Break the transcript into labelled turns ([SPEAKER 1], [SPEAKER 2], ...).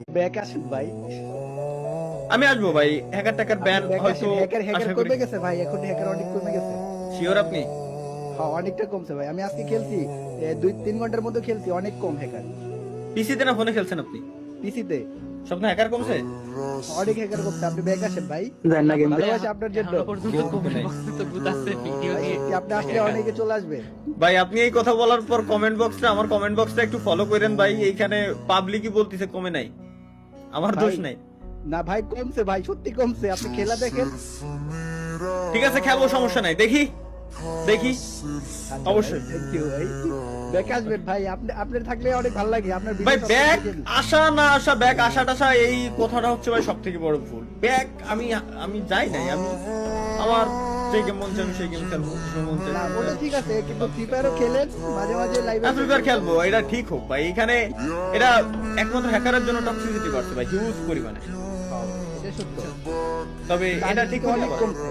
[SPEAKER 1] Back আসেন ভাই।
[SPEAKER 2] আমি আসবো ভাই। হ্যাকার টাকার ব্যান হয়তো
[SPEAKER 1] হ্যাকার
[SPEAKER 2] আশা করি।
[SPEAKER 1] কমে গেছে ভাই, এখন হ্যাকার অনেক কমে গেছে।
[SPEAKER 2] শিওর আপনি?
[SPEAKER 1] হ্যাঁ অনেকটা কমছে ভাই, আমি আজকে খেলছি 2-3 ঘন্টার মধ্যে খেলছি, অনেক কম হ্যাকার।
[SPEAKER 2] পিসিতে না ফোনে খেলছেন আপনি?
[SPEAKER 1] পিসিতে
[SPEAKER 2] স্বপ্ন হ্যাকার কমছে?
[SPEAKER 1] অনেক হ্যাকার কমছে। আপনি ব্যাক আসেন ভাই,
[SPEAKER 3] জান না গেম
[SPEAKER 1] ভালোবাসি আপনার জন্য।
[SPEAKER 4] এখনো পর্যন্ত কমেন্ট বক্সে তো বুঝাচ্ছে ভিডিও
[SPEAKER 1] ভাই
[SPEAKER 4] দিয়ে।
[SPEAKER 1] সত্যি আপনি আসলে অনেকে চলে আসবে।
[SPEAKER 2] ভাই আপনি এই কথা বলার পর কমেন্ট বক্সটা, আমার কমেন্ট বক্সটা একটু ফলো করেন ভাই। এইখানে পাবলিকই বলতিছে কমে নাই, আমার
[SPEAKER 1] ভাই,
[SPEAKER 2] দোষ নাই।
[SPEAKER 1] না ভাই কমছে ভাই, সত্যি কমছে, আপনি খেলা দেখেন।
[SPEAKER 2] ঠিক আছে খেলবো, সমস্যা নাই, দেখি দেখি অবশ্যই।
[SPEAKER 1] থ্যাংক ইউ ভাই, ব্যাক আসবেন ভাই, আপনি আপনার থাকলে অনেক ভালো লাগে আপনার
[SPEAKER 2] ভাই
[SPEAKER 1] ভিডিও
[SPEAKER 2] ব্যাক
[SPEAKER 1] দেখেন।
[SPEAKER 2] আসা না আসা, ব্যাক আসা টাসা এই কথাটা হচ্ছে ভাই সব থেকে বড় ভুল। ব্যাক আমি আমি যাই নাই, আমি আমার যে গেম মন চাই আমি সেই গেম খেলবো, যে মন চাই
[SPEAKER 1] না ওটা ঠিক আছে, কিন্তু ফ্রি ফায়ারও খেলেন মাঝে মাঝে লাইভে।
[SPEAKER 2] ফ্রি ফায়ার খেলবো, এটা ঠিক হোক ভাই। এখানে এটা একমাত্র হ্যাকারের জন্য টক্সিসিটি বাড়ছে ভাই, হিউজ পরিমাণে।
[SPEAKER 1] এটা সত্য,
[SPEAKER 2] তবে এটা ঠিক হলে
[SPEAKER 1] অনেক
[SPEAKER 2] আবার-
[SPEAKER 1] কমছে।